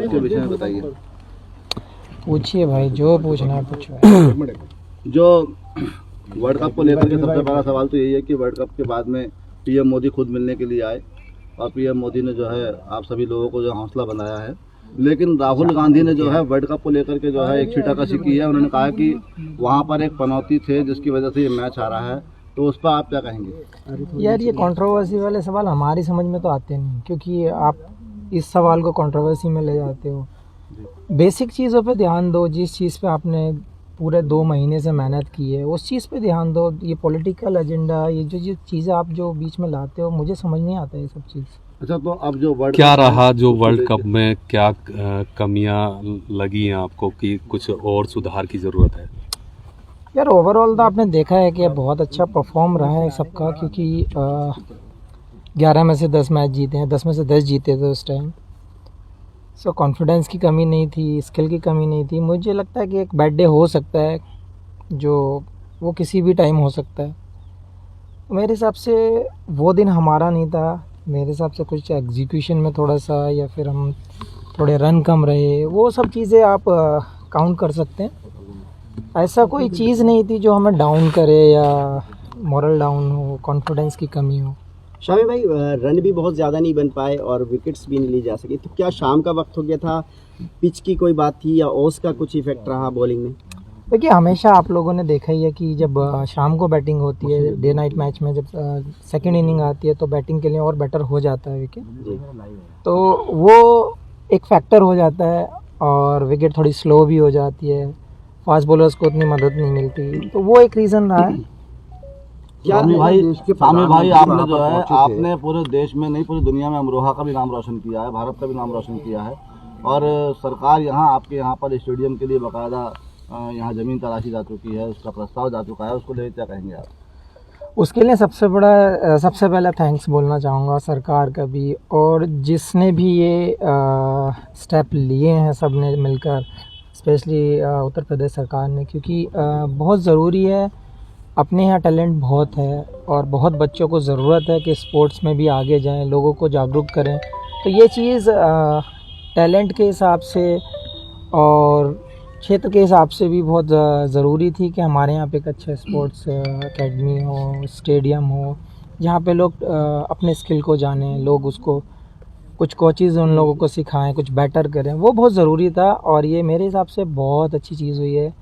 इसके विषय में बताइए। पूछिए भाई, जो पूछना है पूछो। जो वर्ल्ड कप को लेकर के सबसे पहला सवाल तो यही है कि वर्ल्ड कप के बाद में पीएम मोदी खुद मिलने के लिए आए और पीएम मोदी ने जो है आप सभी लोगों को जो हौसला बनाया है, लेकिन राहुल गांधी ने जो है वर्ल्ड कप को लेकर के जो है एक छीटाकशी की है। उन्होंने कहा कि वहाँ पर एक पनौती थे जिसकी वजह से ये मैच हारा है, तो उस पर आप क्या कहेंगे? यार ये कंट्रोवर्सी वाले सवाल हमारी समझ में तो आते नहीं, क्योंकि आप इस सवाल को कंट्रोवर्सी में ले जाते हो। बेसिक चीज़ों पे ध्यान दो, जिस चीज़ पे आपने पूरे 2 महीने से मेहनत की है उस चीज़ पे ध्यान दो। ये पॉलिटिकल एजेंडा, ये जो चीज़ें आप जो बीच में लाते हो, मुझे समझ नहीं आता ये सब चीज़। अच्छा, तो अब जो वर्ल्ड क्या रहा जो वर्ल्ड कप में क्या कमियां लगी हैं आपको कि कुछ और सुधार की ज़रूरत है? यार ओवरऑल तो आपने देखा है कि बहुत अच्छा परफॉर्म रहा है सबका, क्योंकि 11 में से 10 मैच जीते हैं, 10 में से 10 जीते थे उस टाइम। सो कॉन्फिडेंस की कमी नहीं थी, स्किल की कमी नहीं थी। मुझे लगता है कि एक बैड डे हो सकता है, जो वो किसी भी टाइम हो सकता है। मेरे हिसाब से वो दिन हमारा नहीं था। मेरे हिसाब से कुछ एग्जीक्यूशन में थोड़ा सा, या फिर हम थोड़े रन कम रहे, वो सब चीज़ें आप काउंट कर सकते हैं। ऐसा कोई चीज़ नहीं थी जो हमें डाउन करे या मॉरल डाउन हो, कॉन्फिडेंस की कमी हो। शामी भाई, रन भी बहुत ज़्यादा नहीं बन पाए और विकेट्स भी नहीं ली जा सकी, तो क्या शाम का वक्त हो गया था, पिच की कोई बात थी, या ओस का कुछ इफेक्ट रहा बॉलिंग में? देखिए, हमेशा आप लोगों ने देखा ही है कि जब शाम को बैटिंग होती है, डे नाइट मैच में जब सेकंड इनिंग आती है तो बैटिंग के लिए और बेटर हो जाता है विकेट, तो वो एक फैक्टर हो जाता है और विकेट थोड़ी स्लो भी हो जाती है, फास्ट बॉलर्स को उतनी मदद नहीं मिलती, तो वो एक रीज़न रहा है। सामी भाई आपने जो है आपने पूरे देश में नहीं पूरी दुनिया में अमरोहा का भी नाम रोशन किया है, भारत का भी नाम रोशन किया है, और सरकार यहाँ आपके यहाँ पर स्टेडियम के लिए बाकायदा यहाँ ज़मीन तलाशी जा चुकी है, उसका प्रस्ताव जा चुका है, उसको लेकर क्या कहेंगे आप? उसके लिए सबसे पहला थैंक्स बोलना चाहूँगा सरकार का भी, और जिसने भी ये स्टेप लिए हैं सब ने मिलकर, स्पेशली उत्तर प्रदेश सरकार ने, क्योंकि बहुत ज़रूरी है। अपने यहाँ टैलेंट बहुत है और बहुत बच्चों को ज़रूरत है कि स्पोर्ट्स में भी आगे जाएं, लोगों को जागरूक करें। तो ये चीज़ टैलेंट के हिसाब से और क्षेत्र के हिसाब से भी बहुत ज़रूरी थी कि हमारे यहाँ पे एक अच्छा स्पोर्ट्स एकेडमी हो, स्टेडियम हो, जहाँ पे लोग अपने स्किल को जानें, लोग उसको कुछ कोचेज़ उन लोगों को सिखाएं, कुछ बेटर करें, वो बहुत ज़रूरी था। और ये मेरे हिसाब से बहुत अच्छी चीज़ हुई है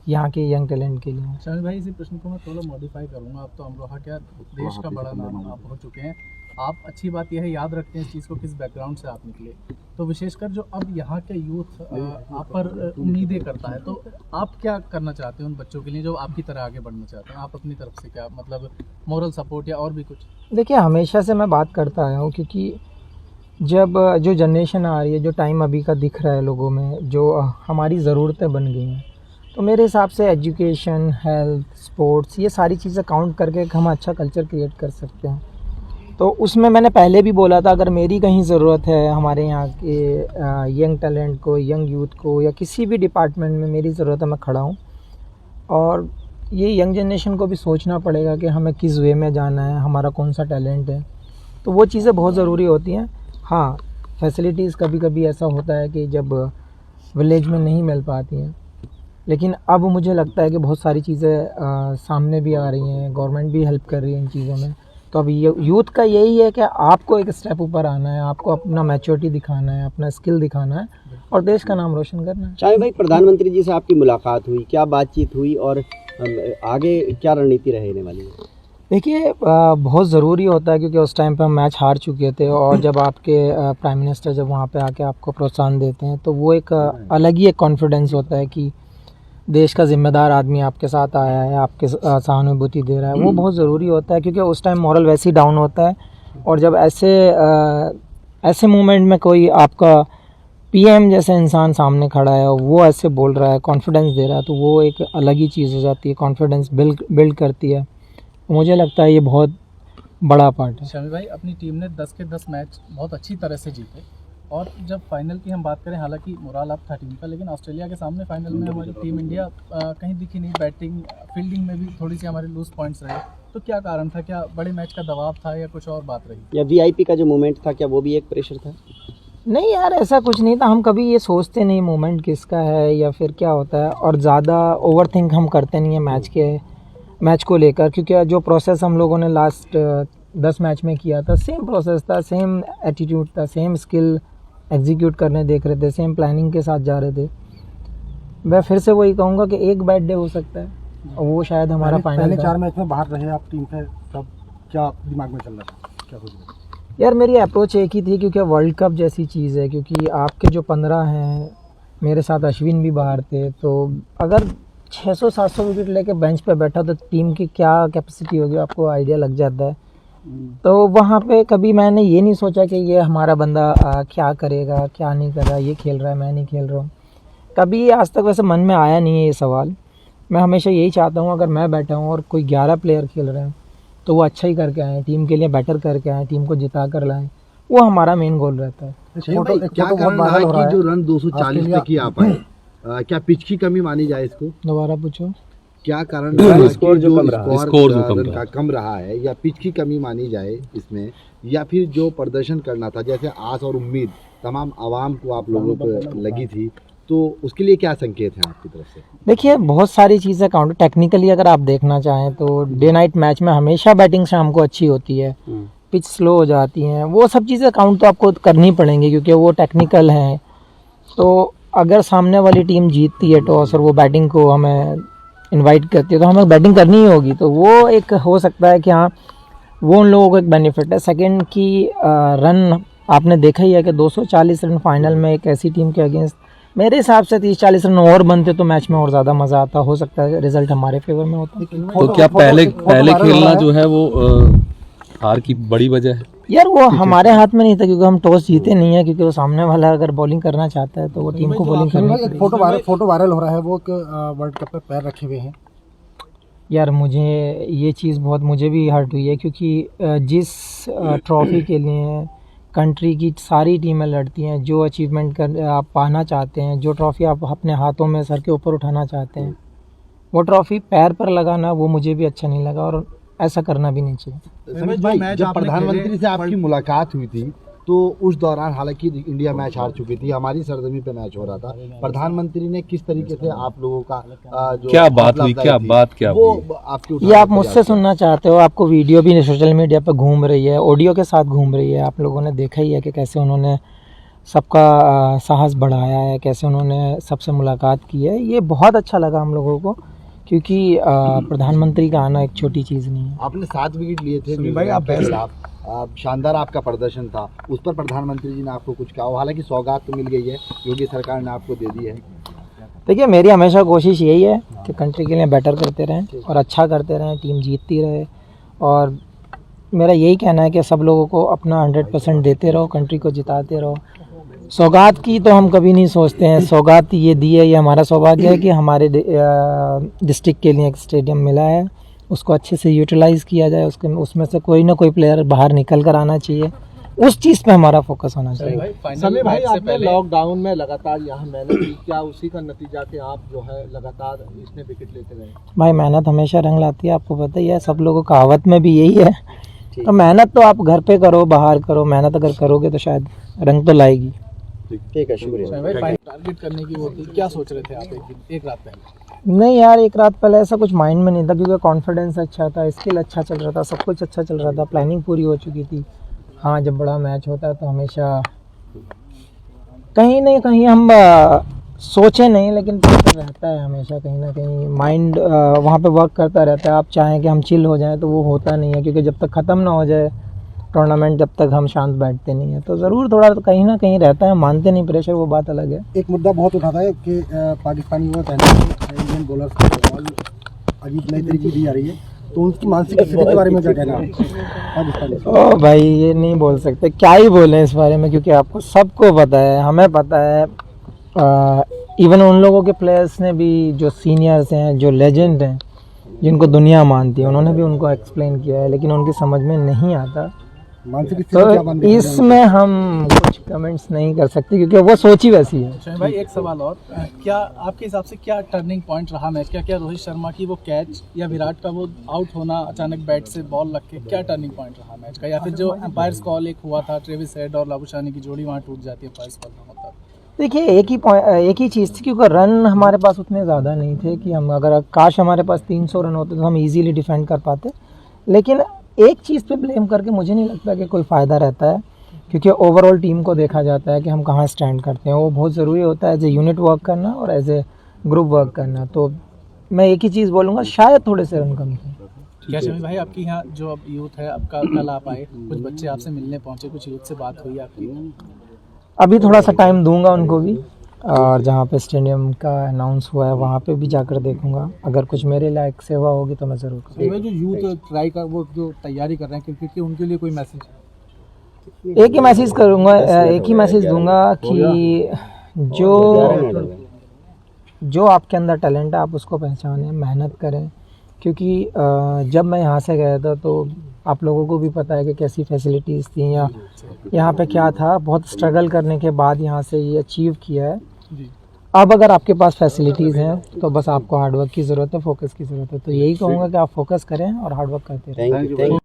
यहाँ के यंग टैलेंट के लिए। शामिल भाई, इसी प्रश्न को मैं थोड़ा मॉडिफाई करूँगा। आप तो अमरोहा क्या देश का बड़ा नाम आप हो चुके हैं, आप अच्छी बात यह है याद रखते हैं इस चीज़ को, किस बैकग्राउंड से आप निकले, तो विशेषकर जो अब यहाँ के यूथ आप पर उम्मीदें करता है, तो आप क्या करना चाहते हैं उन बच्चों के लिए जो आपकी तरह आगे बढ़ना चाहते हैं? आप अपनी तरफ से क्या मतलब मोरल सपोर्ट या और भी कुछ? देखिए, हमेशा से मैं बात करता आया हूँ, क्योंकि जब जो जनरेशन आ रही है, जो टाइम अभी का दिख रहा है लोगों में, जो हमारी ज़रूरतें बन गई हैं, तो मेरे हिसाब से एजुकेशन, हेल्थ, स्पोर्ट्स, ये सारी चीज़ें काउंट करके हम अच्छा कल्चर क्रिएट कर सकते हैं। तो उसमें मैंने पहले भी बोला था, अगर मेरी कहीं ज़रूरत है हमारे यहाँ के यंग टैलेंट को, यंग यूथ को, या किसी भी डिपार्टमेंट में मेरी ज़रूरत है, मैं खड़ा हूँ। और ये यंग जनरेशन को भी सोचना पड़ेगा कि हमें किस वे में जाना है, हमारा कौन सा टैलेंट है, तो वो चीज़ें बहुत ज़रूरी होती हैं। हाँ, फैसिलिटीज़ कभी कभी ऐसा होता है कि जब विलेज में नहीं मिल पाती हैं, लेकिन अब मुझे लगता है कि बहुत सारी चीज़ें सामने भी आ रही हैं, गवर्नमेंट भी हेल्प कर रही है इन चीज़ों में। तो अब यूथ का यही है कि आपको एक स्टेप ऊपर आना है, आपको अपना मैच्योरिटी दिखाना है, अपना स्किल दिखाना है और देश का नाम रोशन करना है। शामी भाई, प्रधानमंत्री जी से आपकी मुलाकात हुई, क्या बातचीत हुई और आगे क्या रणनीति रहने वाली है? देखिए, बहुत ज़रूरी होता है, क्योंकि उस टाइम पे हम मैच हार चुके थे, और जब आपके प्राइम मिनिस्टर जब वहाँ पे आके आपको प्रोत्साहन देते हैं, तो वो एक अलग ही एक कॉन्फिडेंस होता है कि देश का जिम्मेदार आदमी आपके साथ आया है, आपके सहानुभूति दे रहा है। वो बहुत ज़रूरी होता है, क्योंकि उस टाइम मॉरल वैसे ही डाउन होता है, और जब ऐसे मोमेंट में कोई आपका पीएम जैसा इंसान सामने खड़ा है और वो ऐसे बोल रहा है, कॉन्फिडेंस दे रहा है, तो वो एक अलग ही चीज़ हो जाती है, कॉन्फिडेंस बिल्ड करती है। मुझे लगता है ये बहुत बड़ा पार्ट है। शामी भाई, अपनी टीम ने 10 के 10 मैच बहुत अच्छी तरह से जीते, और जब फाइनल की हम बात करें, हालांकि मोरल अप था टीम का, लेकिन ऑस्ट्रेलिया के सामने फाइनल में हमारी टीम इंडिया कहीं दिखी नहीं। बैटिंग, फील्डिंग में भी थोड़ी सी हमारे लूज पॉइंट्स रहे, तो क्या कारण था? क्या बड़े मैच का दबाव था या कुछ और बात रही? या वीआईपी का जो मोमेंट था, क्या वो भी एक प्रेशर था? नहीं यार, ऐसा कुछ नहीं था। हम कभी ये सोचते नहीं मोमेंट किसका है या फिर क्या होता है, और ज़्यादा ओवर थिंक हम करते नहीं है मैच को लेकर, क्योंकि जो प्रोसेस हम लोगों ने लास्ट 10 मैच में किया था, सेम प्रोसेस था, सेम एटीट्यूड था, सेम स्किल एग्जीक्यूट करने देख रहे थे, सेम प्लानिंग के साथ जा रहे थे। मैं फिर से वही कहूँगा कि एक बैड डे हो सकता है और वो शायद हमारा फाइनल। पहले 4 मैच में बाहर रहे आप टीम से, तब क्या दिमाग में चल रहा था, क्या सोच रहे थे? यार मेरी अप्रोच एक ही थी, क्योंकि वर्ल्ड कप जैसी चीज़ है, क्योंकि आपके जो 15 हैं, मेरे साथ अश्विन भी बाहर थे, तो अगर 600-700 विकेट लेके बेंच पे बैठा तो टीम की क्या कैपेसिटी होगी आपको आइडिया लग जाता है। तो वहाँ पे कभी मैंने ये नहीं सोचा कि ये हमारा बंदा क्या करेगा क्या नहीं कर रहा, ये खेल रहा है मैं नहीं खेल रहा हूँ, कभी आज तक वैसे मन में आया नहीं है ये सवाल। मैं हमेशा यही चाहता हूँ अगर मैं बैठा हूँ और कोई 11 प्लेयर खेल रहे हैं तो वो अच्छा ही करके आए, टीम के लिए बेटर करके आए, टीम को जिता कर लाएं, वो हमारा मेन गोल रहता है। क्या कारण रहा कि जो रन 240 तक ही आ पाए? क्या पिच की कमी मानी जाए इसको? दोबारा पूछो। क्या कारण रहा स्कोर जो कम रहा है, या पिच की कमी मानी जाए इसमें, या फिर जो प्रदर्शन करना था, जैसे आस और उम्मीद तमाम आवाम को आप लोगों को लगी थी, तो उसके लिए क्या संकेत हैं आपकी तरफ से? देखिए बहुत सारी चीज़ें काउंटर टेक्निकली अगर आप देखना चाहें तो डे नाइट मैच में हमेशा बैटिंग शाम को अच्छी होती है, पिच स्लो हो जाती हैं, वो सब चीज़ें काउंट तो आपको करनी पड़ेंगी क्योंकि वो टेक्निकल हैं। तो अगर सामने वाली टीम जीतती है टॉस और वो बैटिंग को हमें इनवाइट करती है तो हमें बैटिंग करनी ही होगी, तो वो एक हो सकता है कि हाँ वो उन लोगों को एक बेनिफिट है। सेकंड की रन आपने देखा ही है कि 240 रन फाइनल में एक ऐसी टीम के अगेंस्ट, मेरे हिसाब से 30-40 रन और बनते तो मैच में और ज़्यादा मज़ा आता, हो सकता है रिजल्ट हमारे फेवर में होता। तो क्या पहले खेलना जो है वो हार की बड़ी वजह है? यार वो हमारे हाथ में नहीं था क्योंकि हम टॉस जीते नहीं है, क्योंकि वो सामने वाला अगर बॉलिंग करना चाहता है तो वो टीम को बॉलिंग करनी एक फोटो वायरल हो रहा है, वो वर्ल्ड कप पे पैर रखे हुए हैं। यार मुझे ये चीज़ बहुत मुझे भी हर्ट हुई है, क्योंकि जिस ट्रॉफी के लिए कंट्री की सारी टीमें लड़ती हैं, जो अचीवमेंट कर आप पाना चाहते हैं, जो ट्रॉफी आप अपने हाथों में सर के ऊपर उठाना चाहते हैं, वो ट्रॉफी पैर पर लगाना वो मुझे भी अच्छा नहीं लगा और ऐसा करना भी नहीं चाहिए। समीर भाई, जब प्रधानमंत्री से आपकी मुलाकात हुई थी तो उस दौरान हालांकि इंडिया मैच हार चुकी थी, हमारी सरजमी पे मैच हो रहा था, प्रधानमंत्री ने किस तरीके से आप लोगों का जो क्या बात हुई, क्या बात क्या वो हुई? आपके ये आप मुझसे सुनना चाहते हो? आपको वीडियो भी सोशल मीडिया पर घूम रही है, ऑडियो के साथ घूम रही है, आप लोगों ने देखा ही है कि कैसे उन्होंने सबका साहस बढ़ाया है, कैसे उन्होंने सबसे मुलाकात की है। ये बहुत अच्छा लगा हम लोगों को, क्योंकि प्रधानमंत्री का आना एक छोटी चीज़ नहीं है। आपने 7 विकेट लिए थे भाई, आप शानदार आपका प्रदर्शन था, उस पर प्रधानमंत्री जी ने आपको कुछ कहा? हालांकि सौगात तो मिल गई है, योगी सरकार ने आपको दे दी है। देखिए मेरी हमेशा कोशिश यही है कि कंट्री के लिए बेटर करते रहें और अच्छा करते रहें, टीम जीतती रहे, और मेरा यही कहना है कि सब लोगों को अपना 100% देते रहो, कंट्री को जिताते रहो। सौगात की तो हम कभी नहीं सोचते हैं, सौगात ये दी है, ये हमारा सौभाग्य है कि हमारे डिस्ट्रिक्ट के लिए एक स्टेडियम मिला है, उसको अच्छे से यूटिलाइज़ किया जाए, उसमें से कोई ना कोई प्लेयर बाहर निकल कर आना चाहिए, उस चीज़ पे हमारा फोकस होना चाहिए। समीर भाई, आपने लॉकडाउन में लगातार यहाँ मेहनत की, क्या उसी का नतीजा कि आप जो है लगातार इसमें विकेट लेते रहे? भाई मेहनत हमेशा रंग लाती है, आपको पता ही है, सब लोगों का कहावत में भी यही है। तो मेहनत तो आप घर पे करो बाहर करो, मेहनत अगर करोगे तो शायद रंग तो लाएगी। ठीक है, शुक्रिया। टारगेट करने की वो थी, क्या सोच रहे थे आप एक रात पहले? नहीं यार, एक रात पहले ऐसा कुछ माइंड में नहीं था, क्योंकि कॉन्फिडेंस अच्छा था, स्किल अच्छा चल रहा था, सब कुछ अच्छा चल रहा था, प्लानिंग पूरी हो चुकी थी। हाँ, जब बड़ा मैच होता है तो हमेशा कहीं ना कहीं हम सोचे नहीं, लेकिन प्रेशर रहता है हमेशा, कहीं ना कहीं माइंड वहाँ पे वर्क करता रहता है। आप चाहें कि हम चिल हो जाएं तो वो होता नहीं है, क्योंकि जब तक ख़त्म ना हो जाए टूर्नामेंट, जब तक हम शांत बैठते नहीं हैं, तो ज़रूर थोड़ा तो कहीं ना कहीं रहता है, मानते नहीं प्रेशर, वो बात अलग है। एक मुद्दा बहुत उठाता है कि पाकिस्तानी वो इंडियन बॉलर बॉल अजीब नई तरीके की दी जा रही है, तो उनकी मानसिक स्थिति के बारे में क्या कहना है पाकिस्तानी? ओ भाई, ये नहीं बोल सकते, क्या ही बोलें इस बारे में, क्योंकि आपको सबको पता है, हमें पता है, इवन उन लोगों के प्लेयर्स ने भी, जो सीनियर्स हैं, जो लेजेंड हैं, जिनको दुनिया मानती है, उन्होंने भी उनको एक्सप्लेन किया है, लेकिन उनकी समझ में नहीं आता। मानसिक स्थिति क्या बन तो रही है? इसमें हम कुछ कमेंट्स नहीं कर सकते क्योंकि वो सोच ही वैसी है। शमी भाई एक सवाल और, क्या आपके हिसाब से क्या टर्निंग पॉइंट रहा मैच का? क्या रोहित शर्मा की वो कैच या विराट का वो आउट होना अचानक बैट से बॉल लग के, क्या टर्निंग पॉइंट रहा मैच का? या फिर जो एम्पायर्स कॉल एक हुआ था, ट्रेविस हेड और लाबुशानी की जोड़ी वहाँ टूट जाती है एम्पायर्स कॉल ना होता? देखिए एक ही चीज़ थी क्योंकि रन हमारे पास उतने ज़्यादा नहीं थे कि हम अगर काश हमारे पास 300 रन होते तो हम इजीली डिफेंड कर पाते। लेकिन एक चीज़ पे ब्लेम करके मुझे नहीं लगता कि कोई फ़ायदा रहता है क्योंकि ओवरऑल टीम को देखा जाता है कि हम कहाँ स्टैंड करते हैं। वो बहुत ज़रूरी होता है एज ए यूनिट वर्क करना और एज ए ग्रुप वर्क करना। तो मैं एक ही चीज़ बोलूँगा, शायद थोड़े से रन कम थे। क्या शमी भाई आपके यहाँ जो अब यूथ है, आपका कल आप आए, कुछ बच्चे आपसे मिलने पहुँचे, कुछ यूथ से बात हुई आपकी? अभी थोड़ा सा टाइम दूंगा उनको भी, और जहाँ पे स्टेडियम का अनाउंस हुआ है वहाँ पे भी जाकर देखूंगा। अगर कुछ मेरे लायक सेवा होगी तो मैं ज़रूर करूँगा। जो यूथ ट्राई का वो जो तैयारी कर रहे हैं क्रिकेट की, उनके लिए कोई मैसेज? एक ही मैसेज करूँगा, एक ही मैसेज दूंगा कि जो आपके अंदर टैलेंट है आप उसको पहचानें, मेहनत करें। क्योंकि जब मैं यहाँ से गया था तो आप लोगों को भी पता है कि कैसी फैसिलिटीज़ थी या यहाँ पे क्या था। बहुत स्ट्रगल करने के बाद यहाँ से ये अचीव किया है। अब अगर आपके पास फैसिलिटीज़ हैं तो बस आपको हार्डवर्क की ज़रूरत है, फोकस की ज़रूरत है। तो यही कहूँगा कि आप फोकस करें और हार्डवर्क करते रहें। Thank you.